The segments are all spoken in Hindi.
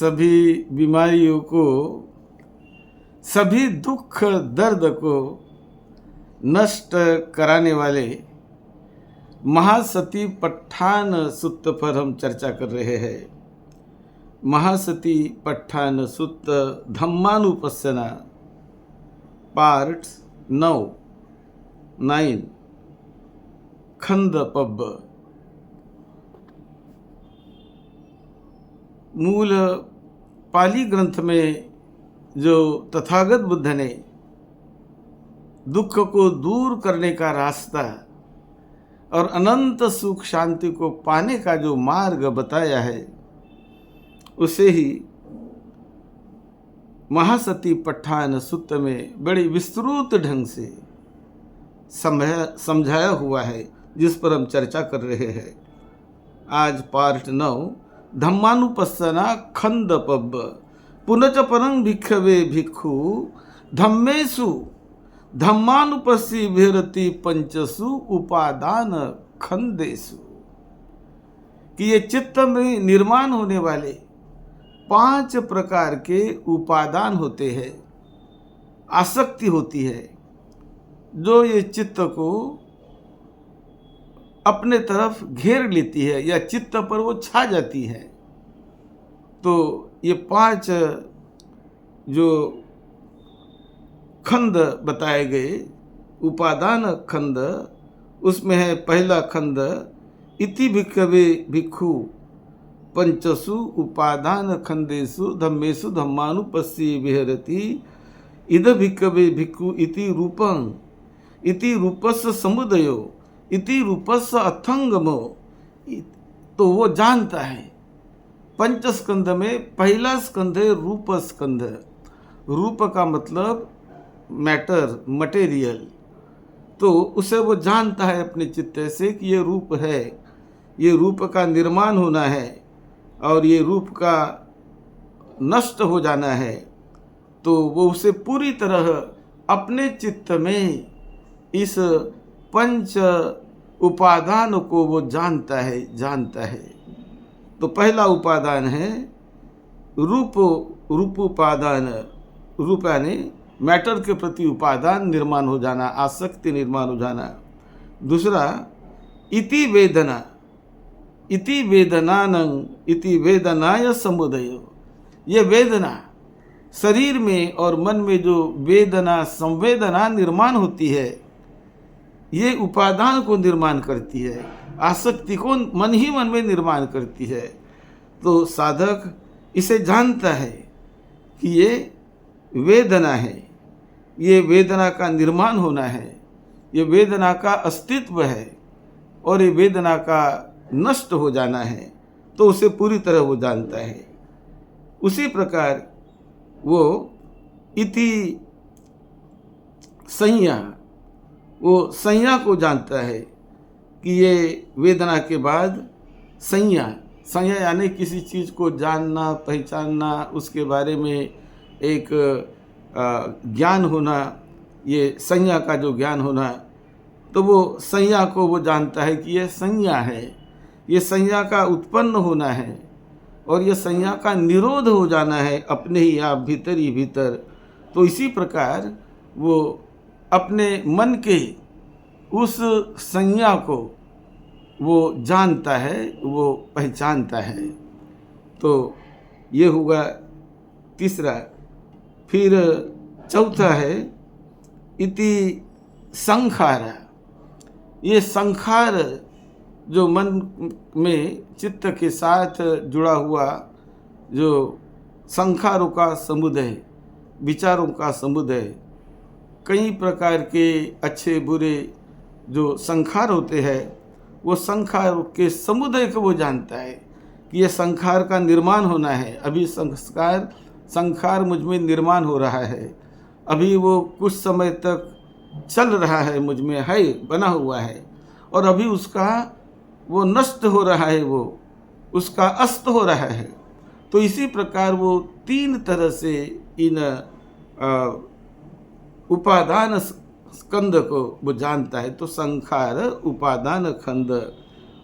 सभी बीमारियों को, सभी दुख दर्द को नष्ट कराने वाले महासती पट्ठान सुत्त पर हम चर्चा कर रहे हैं। महासती पट्ठान सुत्त धम्मानुपस्सना पार्ट 9 खंद पब्ब। मूल पाली ग्रंथ में जो तथागत बुद्ध ने दुख को दूर करने का रास्ता और अनंत सुख शांति को पाने का जो मार्ग बताया है, उसे ही महासती पट्ठान सुत्त में बड़ी विस्तृत ढंग से समझाया हुआ है, जिस पर हम चर्चा कर रहे हैं। आज पार्ट 9 धम्मानुपस्सना खंद पब्ब। पुनच परं भिक्षवे भिक्षु धम्मेषु धम्मानुपस्सी विहरति पंचसु उपादान खंदेषु। कि ये चित्त में निर्माण होने वाले 5 प्रकार के उपादान होते हैं, आसक्ति होती है, जो ये चित्त को अपने तरफ घेर लेती है या चित्त पर वो छा जाती है। तो ये 5 जो खंड बताए गए, उपादान खंड, उसमें है पहला खंड इति भिक्षवे भिक्षु पंचसु उपादान खंडेषु धम्मेषु धम्मानुपस्सी विहरति इद भिक्षवे भिक्षु इति रूपं इति रूपस्य समुदयो इति रूपस्य अथंगमो। तो वो जानता है पंच स्कंध में पहला स्कंध है रूप स्कंध। रूप का मतलब मैटर, मटेरियल। तो उसे वो जानता है अपने चित्त से कि ये रूप है, ये रूप का निर्माण होना है और ये रूप का नष्ट हो जाना है। तो वो उसे पूरी तरह अपने चित्त में इस 5 उपादान को वो जानता है। तो पहला उपादान है रूप उपादान। रूप यानी मैटर के प्रति उपादान निर्माण हो जाना, आसक्ति निर्माण हो जाना। दूसरा इति वेदना, इति वेदनानंग इति वेदनाय समुदय। ये वेदना शरीर में और मन में जो वेदना संवेदना निर्माण होती है, ये उपादान को निर्माण करती है, आसक्ति को मन ही मन में निर्माण करती है। तो साधक इसे जानता है कि ये वेदना है, ये वेदना का निर्माण होना है, ये वेदना का अस्तित्व है और ये वेदना का नष्ट हो जाना है। तो उसे पूरी तरह वो जानता है। उसी प्रकार वो इति संज्ञा, वो संज्ञा को जानता है कि ये वेदना के बाद संज्ञा यानी किसी चीज़ को जानना, पहचानना, उसके बारे में एक ज्ञान होना, ये संज्ञा का जो ज्ञान होना। तो वो संज्ञा को वो जानता है कि ये संज्ञा है, ये संज्ञा का उत्पन्न होना है और ये संज्ञा का निरोध हो जाना है अपने ही आप भीतर ही भीतर। तो इसी प्रकार वो अपने मन के उस संज्ञा को वो जानता है, वो पहचानता है। तो ये हुआ तीसरा। फिर चौथा है इति संखार। ये संखार जो मन में चित्त के साथ जुड़ा हुआ जो संखारों का समुदाय, विचारों का समुदाय, कई प्रकार के अच्छे बुरे जो संखार होते हैं, वो संखार के समुदाय को वो जानता है कि ये संखार का निर्माण होना है। अभी संखार मुझ में निर्माण हो रहा है, अभी वो कुछ समय तक चल रहा है, मुझ में है, बना हुआ है, और अभी उसका वो नष्ट हो रहा है, वो उसका अस्त हो रहा है। तो इसी प्रकार वो 3 तरह से इन उपादान स्कंद को वो जानता है। तो संखार, उपादान खंड,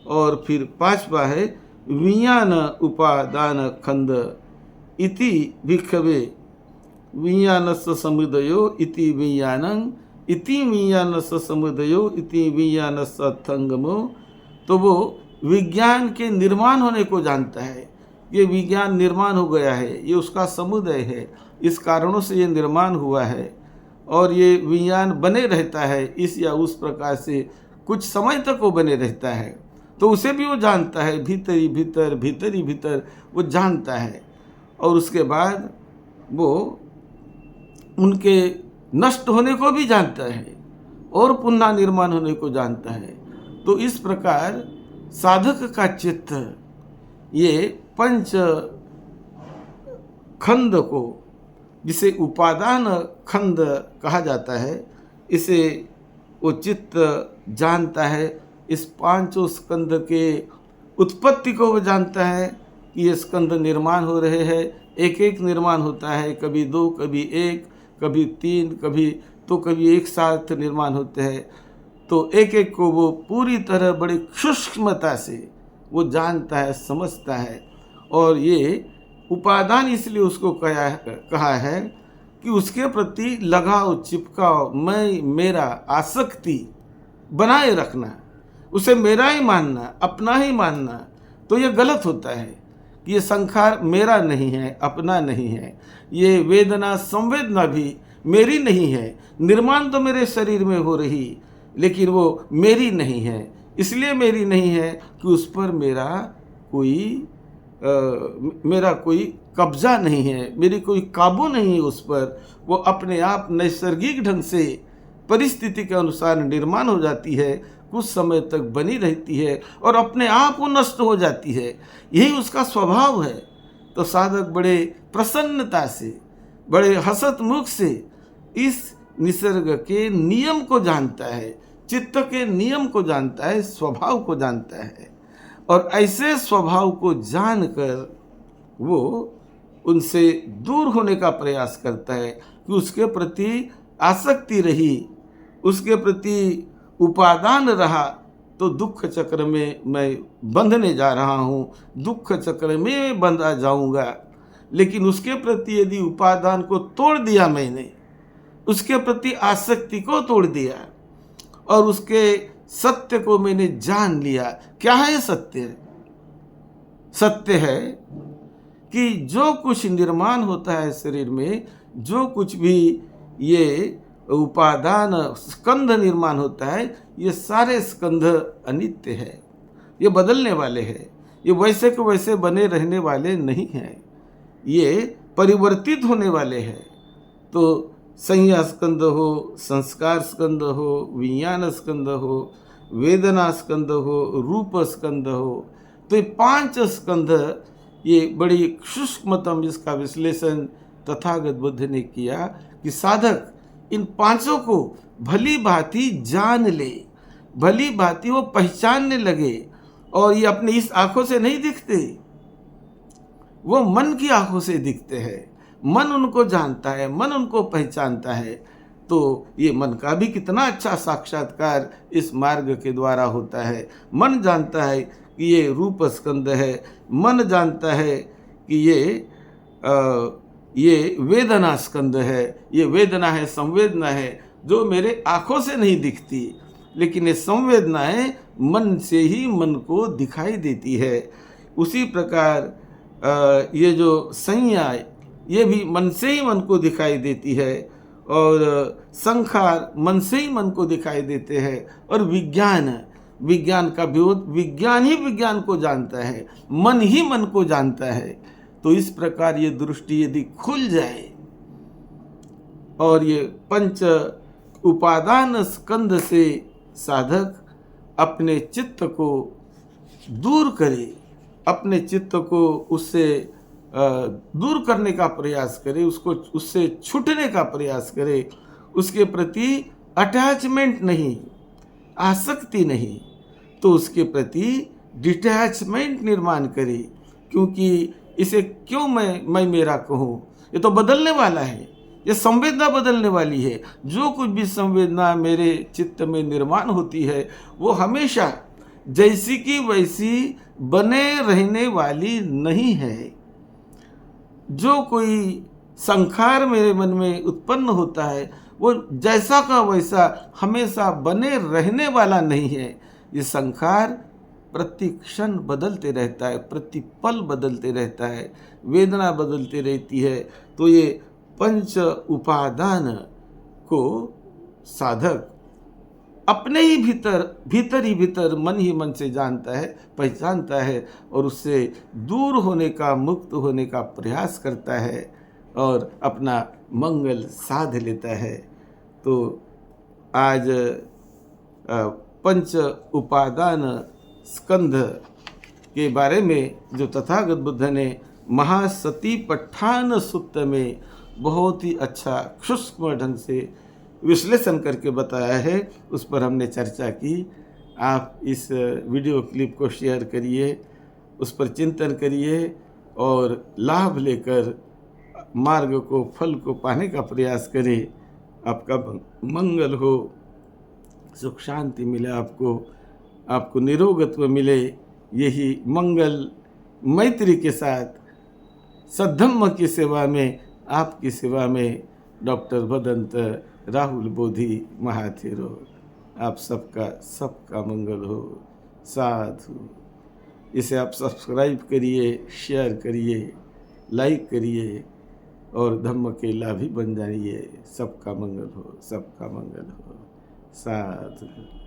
और फिर 5वां है विज्ञान उपादान खंड। इति भिक्खवे विज्ञानस्य समुदयो इति विज्ञानं इति विज्ञानस्य समुदयो इति विज्ञानस्य अर्थंगमो। तो वो विज्ञान के निर्माण होने को जानता है। ये विज्ञान निर्माण हो गया है, ये उसका समुदय है, इस कारणों से ये निर्माण हुआ है और ये विज्ञान बने रहता है इस या उस प्रकार से, कुछ समय तक वो बने रहता है। तो उसे भी वो जानता है, भीतर ही भीतर, भीतर ही भीतर वो जानता है। और उसके बाद वो उनके नष्ट होने को भी जानता है और पुनः निर्माण होने को जानता है। तो इस प्रकार साधक का चित्त ये पंच खंड को, जिसे उपादान खंड कहा जाता है, इसे वो चित्त जानता है। इस पांचों स्कंद के उत्पत्ति को वो जानता है कि ये स्कंद निर्माण हो रहे हैं, एक एक निर्माण होता है, कभी दो, कभी एक, कभी तीन, कभी एक साथ निर्माण होते हैं। तो एक एक को वो पूरी तरह बड़े सूक्ष्मता से वो जानता है, समझता है। और ये उपादान इसलिए उसको कहा है कि उसके प्रति लगाव, चिपकाव, मैं, मेरा, आसक्ति बनाए रखना, उसे मेरा ही मानना, अपना ही मानना, तो ये गलत होता है कि ये संखार मेरा नहीं है, अपना नहीं है। ये वेदना, संवेदना भी मेरी नहीं है। निर्माण तो मेरे शरीर में हो रही, लेकिन वो मेरी नहीं है। इसलिए मेरी नहीं है कि उस पर मेरा कोई कब्जा नहीं है, मेरी कोई काबू नहीं है उस पर। वो अपने आप नैसर्गिक ढंग से परिस्थिति के अनुसार निर्माण हो जाती है, कुछ समय तक बनी रहती है और अपने आप वो नष्ट हो जाती है। यही उसका स्वभाव है। तो साधक बड़े प्रसन्नता से, बड़े हसत मुख से इस निसर्ग के नियम को जानता है, चित्त के नियम को जानता है, स्वभाव को जानता है। और ऐसे स्वभाव को जानकर वो उनसे दूर होने का प्रयास करता है कि उसके प्रति आसक्ति रही, उसके प्रति उपादान रहा तो दुख चक्र में मैं बंधने जा रहा हूँ, दुख चक्र में बंधा जाऊँगा। लेकिन उसके प्रति यदि उपादान को तोड़ दिया मैंने, उसके प्रति आसक्ति को तोड़ दिया और उसके सत्य को मैंने जान लिया। क्या है सत्य? सत्य है कि जो कुछ निर्माण होता है शरीर में, जो कुछ भी ये उपादान स्कंध निर्माण होता है, ये सारे स्कंध अनित्य है, ये बदलने वाले हैं, ये वैसे के वैसे बने रहने वाले नहीं हैं, ये परिवर्तित होने वाले हैं। तो संज्ञा स्कंद हो, संस्कार स्कंद हो, विज्ञान स्कंद हो, वेदना स्कंद हो, रूप स्कंद हो, तो ये पांच स्कंध ये बड़ी सूक्ष्मतम इसका विश्लेषण तथागत बुद्ध ने किया कि साधक इन पांचों को भली भांति जान ले, भली भांति वो पहचानने लगे। और ये अपने इस आंखों से नहीं दिखते, वो मन की आंखों से दिखते हैं। मन उनको जानता है, मन उनको पहचानता है। तो ये मन का भी कितना अच्छा साक्षात्कार इस मार्ग के द्वारा होता है। मन जानता है कि ये रूप स्कंद है, मन जानता है कि ये वेदना स्कंद है, ये वेदना है, संवेदना है जो मेरे आँखों से नहीं दिखती, लेकिन ये संवेदनाएं मन से ही मन को दिखाई देती है। उसी प्रकार ये जो संज्ञा, ये भी मन से ही मन को दिखाई देती है और संखार मन से ही मन को दिखाई देते हैं। और विज्ञान का विरोध, विज्ञान ही विज्ञान को जानता है, मन ही मन को जानता है। तो इस प्रकार ये दृष्टि यदि खुल जाए और ये पंच उपादान स्कंद से साधक अपने चित्त को दूर करे, अपने चित्त को उससे दूर करने का प्रयास करे, उसको उससे छूटने का प्रयास करे, उसके प्रति अटैचमेंट नहीं, आसक्ति नहीं, तो उसके प्रति डिटैचमेंट निर्माण करे। क्योंकि इसे क्यों मैं मेरा कहूँ, ये तो बदलने वाला है, ये संवेदना बदलने वाली है। जो कुछ भी संवेदना मेरे चित्त में निर्माण होती है वो हमेशा जैसी की वैसी बने रहने वाली नहीं है। जो कोई संखार मेरे मन में उत्पन्न होता है वो जैसा का वैसा हमेशा बने रहने वाला नहीं है। ये संखार प्रति क्षण बदलते रहता है, प्रति पल बदलते रहता है, वेदना बदलती रहती है। तो ये पंच उपादान को साधक अपने ही भीतर ही भीतर मन ही मन से जानता है, पहचानता है और उससे दूर होने का, मुक्त होने का प्रयास करता है और अपना मंगल साध लेता है। तो आज पंच उपादान स्कंध के बारे में जो तथागत बुद्ध ने महासतिपट्ठान सूक्त में बहुत ही अच्छा सूक्ष्म ढंग से विश्लेषण करके बताया है, उस पर हमने चर्चा की। आप इस वीडियो क्लिप को शेयर करिए, उस पर चिंतन करिए और लाभ लेकर मार्ग को, फल को पाने का प्रयास करें। आपका मंगल हो, सुख शांति मिले, आपको निरोगत्व मिले। यही मंगल मैत्री के साथ सद्धम्म की सेवा में, आपकी सेवा में डॉक्टर भदंत राहुल बोधि महाथेरो। आप सबका मंगल हो। साधु। इसे आप सब्सक्राइब करिए, शेयर करिए, लाइक करिए और धम्म के लाभी बन जाइए। सबका मंगल हो, सबका मंगल हो। साधु।